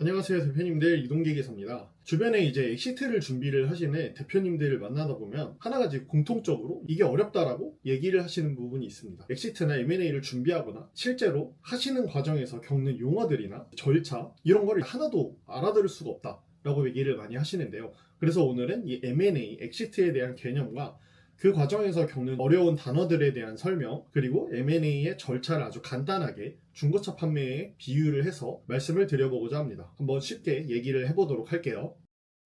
안녕하세요 대표님들, 이동기계사입니다. 주변에 이제 엑시트를 준비를 하시는 대표님들을 만나다 보면 한 가지 공통적으로 이게 어렵다라고 얘기를 하시는 부분이 있습니다. 엑시트나 M&A를 준비하거나 실제로 하시는 과정에서 겪는 용어들이나 절차 이런 거를 하나도 알아들을 수가 없다 라고 얘기를 많이 하시는데요. 그래서 오늘은 이 M&A, 엑시트에 대한 개념과 그 과정에서 겪는 어려운 단어들에 대한 설명, 그리고 M&A의 절차를 아주 간단하게 중고차 판매에 비유를 해서 말씀을 드려보고자 합니다. 한번 쉽게 얘기를 해보도록 할게요.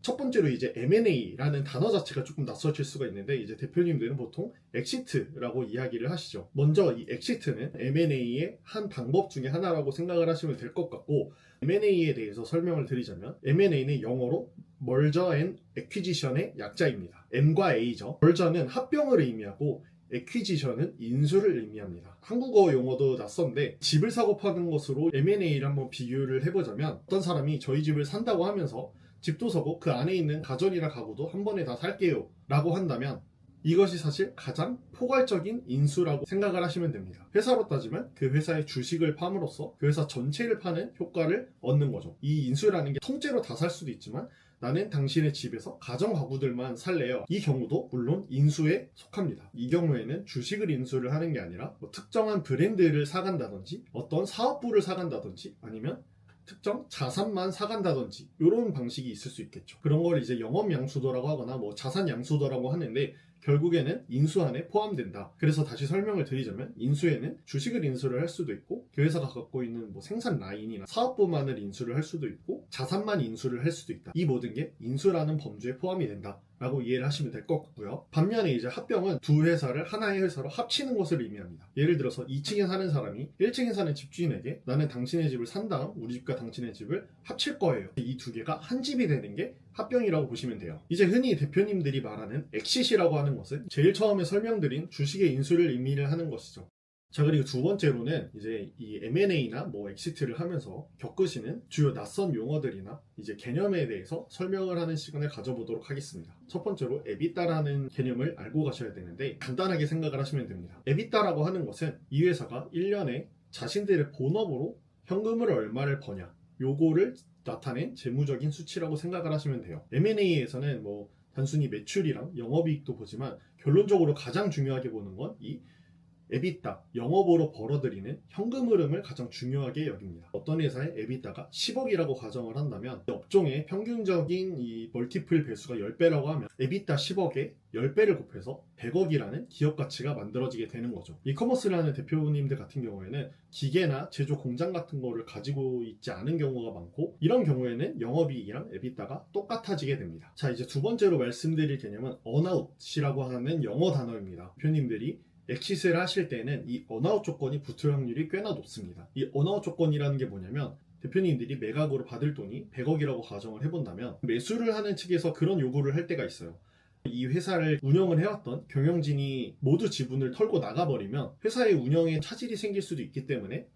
첫 번째로 이제 M&A라는 단어 자체가 조금 낯설칠 수가 있는데, 이제 대표님들은 보통 엑시트라고 이야기를 하시죠. 먼저 이 엑시트는 M&A의 한 방법 중에 하나라고 생각을 하시면 될 것 같고, M&A에 대해서 설명을 드리자면 M&A는 영어로 Merger and Acquisition의 약자입니다. M과 A죠. Merger는 합병을 의미하고 Acquisition은 인수를 의미합니다. 한국어 용어도 낯선데 집을 사고 파는 것으로 M&A를 한번 비교를 해보자면, 어떤 사람이 저희 집을 산다고 하면서 집도 사고 그 안에 있는 가전이나 가구도 한 번에 다 살게요 라고 한다면 이것이 사실 가장 포괄적인 인수라고 생각을 하시면 됩니다. 회사로 따지면 그 회사의 주식을 팜으로써 그 회사 전체를 파는 효과를 얻는 거죠. 이 인수라는 게 통째로 다 살 수도 있지만 나는 당신의 집에서 가전 가구들만 살래요. 이 경우도 물론 인수에 속합니다. 이 경우에는 주식을 인수를 하는 게 아니라 특정한 브랜드를 사간다든지 어떤 사업부를 사간다든지 아니면 특정 자산만 사간다든지 이런 방식이 있을 수 있겠죠. 그런 걸 이제 영업 양수도라고 하거나 자산 양수도라고 하는데 결국에는 인수 안에 포함된다. 그래서 다시 설명을 드리자면 인수에는 주식을 인수를 할 수도 있고 그 회사가 갖고 있는 생산 라인이나 사업부만을 인수를 할 수도 있고 자산만 인수를 할 수도 있다. 이 모든 게 인수라는 범주에 포함이 된다 라고 이해를 하시면 될 것 같고요. 반면에 이제 합병은 두 회사를 하나의 회사로 합치는 것을 의미합니다. 예를 들어서 2층에 사는 사람이 1층에 사는 집주인에게 나는 당신의 집을 산 다음 우리 집과 당신의 집을 합칠 거예요. 이 두 개가 한 집이 되는 게 합병이라고 보시면 돼요. 이제 흔히 대표님들이 말하는 엑시시라고 하는 것은 제일 처음에 설명드린 주식의 인수를 의미를 하는 것이죠. 자, 그리고 두 번째로는 이제 이 M&A나 엑시트를 하면서 겪으시는 주요 낯선 용어들이나 이제 개념에 대해서 설명을 하는 시간을 가져보도록 하겠습니다. 첫 번째로 EBITDA라는 개념을 알고 가셔야 되는데 간단하게 생각을 하시면 됩니다. EBITDA라고 하는 것은 이 회사가 1년에 자신들의 본업으로 현금을 얼마를 버냐 요거를 나타낸 재무적인 수치라고 생각을 하시면 돼요. M&A에서는 단순히 매출이랑 영업이익도 보지만 결론적으로 가장 중요하게 보는 건 이 EBITDA, 영업으로 벌어들이는 현금 흐름을 가장 중요하게 여깁니다. 어떤 회사의 EBITDA가 10억이라고 가정을 한다면 업종의 평균적인 이 멀티플 배수가 10배라고 하면 EBITDA 10억에 10배를 곱해서 100억이라는 기업 가치가 만들어지게 되는 거죠. 이커머스를 하는 대표님들 같은 경우에는 기계나 제조 공장 같은 거를 가지고 있지 않은 경우가 많고 이런 경우에는 영업이익이랑 EBITDA가 똑같아지게 됩니다. 자, 이제 두 번째로 말씀드릴 개념은 earnout이라고 하는 영어 단어입니다. 대표님들이 엑시트를 하실 때는 이 earnout 조건이 붙을 확률이 꽤나 높습니다. 이 earnout 조건이라는 게 뭐냐면 대표님들이 매각으로 받을 돈이 100억이라고 가정을 해본다면 매수를 하는 측에서 그런 요구를 할 때가 있어요. 이 회사를 운영을 해왔던 경영진이 모두 지분을 털고 나가버리면 회사의 운영에 차질이 생길 수도 있기 때문에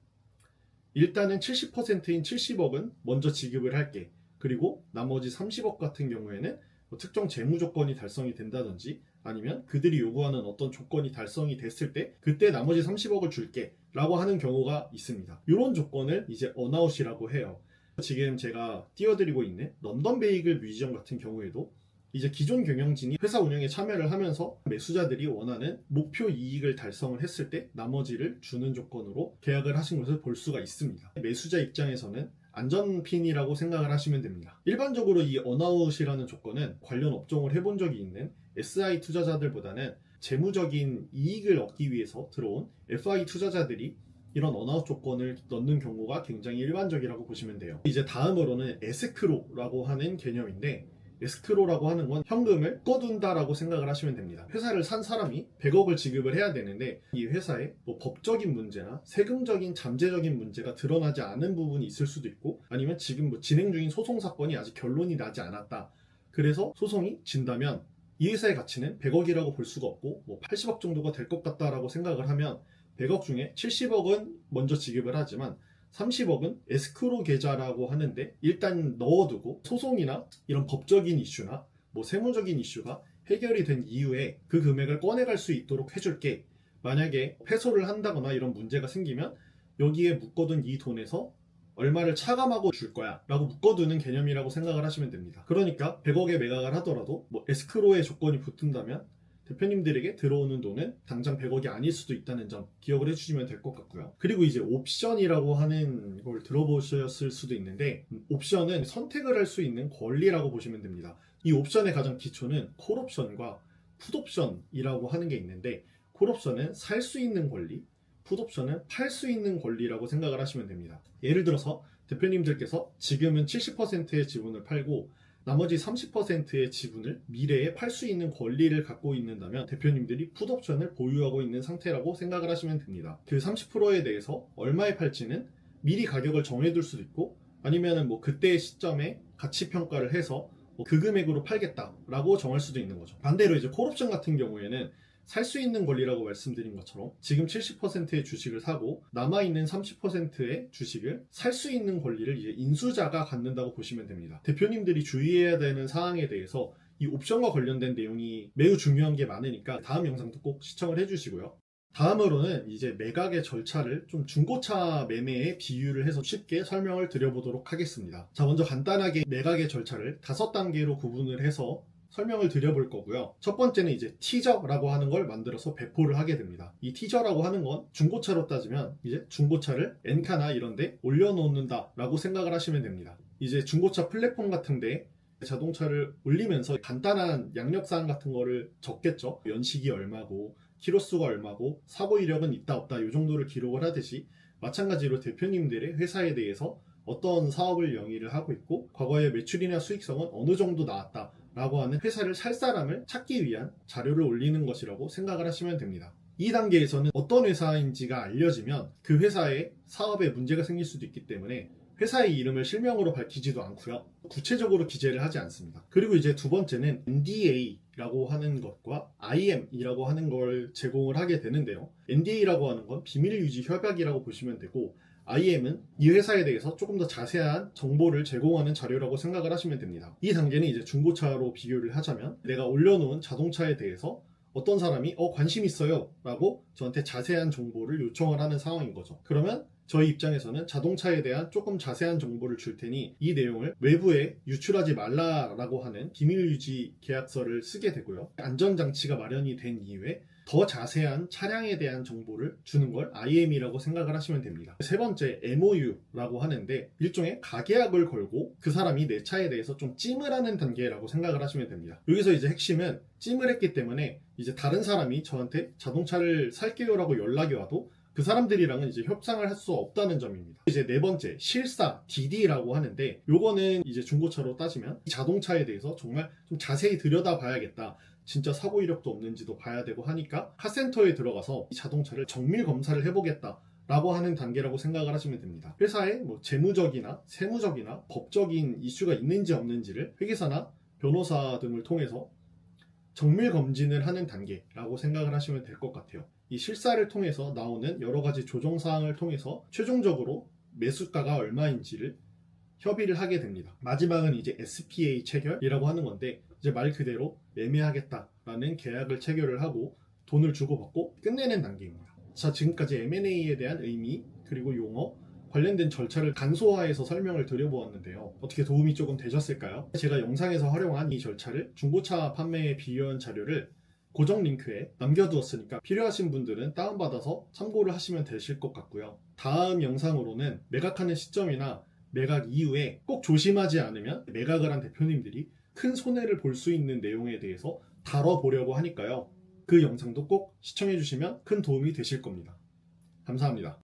일단은 70%인 70억은 먼저 지급을 할게. 그리고 나머지 30억 같은 경우에는 특정 재무 조건이 달성이 된다든지 아니면 그들이 요구하는 어떤 조건이 달성이 됐을 때 그때 나머지 30억을 줄게 라고 하는 경우가 있습니다. 이런 조건을 이제 earnout이라고 해요. 지금 제가 띄워드리고 있는 런던 베이글 뮤지엄 같은 경우에도 이제 기존 경영진이 회사 운영에 참여를 하면서 매수자들이 원하는 목표 이익을 달성을 했을 때 나머지를 주는 조건으로 계약을 하신 것을 볼 수가 있습니다. 매수자 입장에서는 안전핀이라고 생각을 하시면 됩니다. 일반적으로 이 earnout이라는 조건은 관련 업종을 해본 적이 있는 SI 투자자들보다는 재무적인 이익을 얻기 위해서 들어온 FI 투자자들이 이런 earnout 조건을 넣는 경우가 굉장히 일반적이라고 보시면 돼요. 이제 다음으로는 에스크로라고 하는 개념인데 에스크로라고 하는 건 현금을 꺼둔다라고 생각을 하시면 됩니다. 회사를 산 사람이 100억을 지급을 해야 되는데 이 회사에 법적인 문제나 세금적인 잠재적인 문제가 드러나지 않은 부분이 있을 수도 있고 아니면 지금 진행 중인 소송 사건이 아직 결론이 나지 않았다. 그래서 소송이 진다면 이 회사의 가치는 100억이라고 볼 수가 없고 80억 정도가 될 것 같다라고 생각을 하면 100억 중에 70억은 먼저 지급을 하지만 30억은 에스크로 계좌라고 하는데 일단 넣어두고 소송이나 이런 법적인 이슈나 세무적인 이슈가 해결이 된 이후에 그 금액을 꺼내갈 수 있도록 해줄게. 만약에 패소를 한다거나 이런 문제가 생기면 여기에 묶어둔 이 돈에서 얼마를 차감하고 줄 거야 라고 묶어두는 개념이라고 생각을 하시면 됩니다. 그러니까 100억에 매각을 하더라도 에스크로의 조건이 붙은다면 대표님들에게 들어오는 돈은 당장 100억이 아닐 수도 있다는 점 기억을 해주시면 될 것 같고요. 그리고 이제 옵션이라고 하는 걸 들어보셨을 수도 있는데, 옵션은 선택을 할 수 있는 권리라고 보시면 됩니다. 이 옵션의 가장 기초는 콜옵션과 풋옵션이라고 하는 게 있는데, 콜옵션은 살 수 있는 권리, 풋옵션은 팔 수 있는 권리라고 생각을 하시면 됩니다. 예를 들어서 대표님들께서 지금은 70%의 지분을 팔고 나머지 30%의 지분을 미래에 팔 수 있는 권리를 갖고 있는다면 대표님들이 풋옵션을 보유하고 있는 상태라고 생각을 하시면 됩니다. 그 30%에 대해서 얼마에 팔지는 미리 가격을 정해둘 수도 있고, 아니면은 그때의 시점에 가치 평가를 해서 그 금액으로 팔겠다라고 정할 수도 있는 거죠. 반대로 이제 콜옵션 같은 경우에는 살 수 있는 권리라고 말씀드린 것처럼 지금 70%의 주식을 사고 남아있는 30%의 주식을 살 수 있는 권리를 이제 인수자가 갖는다고 보시면 됩니다. 대표님들이 주의해야 되는 사항에 대해서 이 옵션과 관련된 내용이 매우 중요한 게 많으니까 다음 영상도 꼭 시청을 해주시고요. 다음으로는 이제 매각의 절차를 좀 중고차 매매에 비유를 해서 쉽게 설명을 드려보도록 하겠습니다. 자, 먼저 간단하게 매각의 절차를 5단계로 구분을 해서 설명을 드려볼 거고요. 첫 번째는 이제 티저라고 하는 걸 만들어서 배포를 하게 됩니다. 이 티저라고 하는 건 중고차로 따지면 이제 중고차를 엔카나 이런 데 올려놓는다 라고 생각을 하시면 됩니다. 이제 중고차 플랫폼 같은데 자동차를 올리면서 간단한 양력사항 같은 거를 적겠죠. 연식이 얼마고 키로수가 얼마고 사고 이력은 있다 없다 이 정도를 기록을 하듯이, 마찬가지로 대표님들의 회사에 대해서 어떤 사업을 영위를 하고 있고 과거의 매출이나 수익성은 어느 정도 나왔다 라고 하는 회사를 살 사람을 찾기 위한 자료를 올리는 것이라고 생각을 하시면 됩니다. 이 단계에서는 어떤 회사인지가 알려지면 그 회사의 사업에 문제가 생길 수도 있기 때문에 회사의 이름을 실명으로 밝히지도 않고요. 구체적으로 기재를 하지 않습니다. 그리고 이제 두 번째는 NDA라고 하는 것과 IM이라고 하는 걸 제공을 하게 되는데요. NDA라고 하는 건 비밀 유지 협약이라고 보시면 되고, IM은 이 회사에 대해서 조금 더 자세한 정보를 제공하는 자료라고 생각을 하시면 됩니다. 이 단계는 이제 중고차로 비교를 하자면 내가 올려놓은 자동차에 대해서 어떤 사람이 관심 있어요 라고 저한테 자세한 정보를 요청을 하는 상황인 거죠. 그러면 저희 입장에서는 자동차에 대한 조금 자세한 정보를 줄 테니 이 내용을 외부에 유출하지 말라라고 하는 비밀유지 계약서를 쓰게 되고요. 안전장치가 마련이 된 이후에 더 자세한 차량에 대한 정보를 주는 걸 IM이라고 생각을 하시면 됩니다. 세 번째, MOU라고 하는데 일종의 가계약을 걸고 그 사람이 내 차에 대해서 좀 찜을 하는 단계라고 생각을 하시면 됩니다. 여기서 이제 핵심은 찜을 했기 때문에 이제 다른 사람이 저한테 자동차를 살게요 라고 연락이 와도 그 사람들이랑은 이제 협상을 할 수 없다는 점입니다. 이제 네 번째, 실사 DD라고 하는데 요거는 이제 중고차로 따지면 자동차에 대해서 정말 좀 자세히 들여다봐야겠다, 진짜 사고 이력도 없는지도 봐야 되고 하니까 카센터에 들어가서 이 자동차를 정밀 검사를 해보겠다 라고 하는 단계라고 생각을 하시면 됩니다. 회사에 재무적이나 세무적이나 법적인 이슈가 있는지 없는지를 회계사나 변호사 등을 통해서 정밀 검진을 하는 단계라고 생각을 하시면 될 것 같아요. 이 실사를 통해서 나오는 여러 가지 조정 사항을 통해서 최종적으로 매수가가 얼마인지를 협의를 하게 됩니다. 마지막은 이제 SPA 체결이라고 하는 건데, 이제 말 그대로 매매하겠다라는 계약을 체결을 하고 돈을 주고받고 끝내는 단계입니다. 자, 지금까지 M&A에 대한 의미 그리고 용어 관련된 절차를 간소화해서 설명을 드려보았는데요. 어떻게 도움이 조금 되셨을까요? 제가 영상에서 활용한 이 절차를 중고차 판매에 비유한 자료를 고정 링크에 남겨두었으니까 필요하신 분들은 다운받아서 참고를 하시면 되실 것 같고요. 다음 영상으로는 매각하는 시점이나 매각 이후에 꼭 조심하지 않으면 매각을 한 대표님들이 큰 손해를 볼 수 있는 내용에 대해서 다뤄보려고 하니까요. 그 영상도 꼭 시청해 주시면 큰 도움이 되실 겁니다. 감사합니다.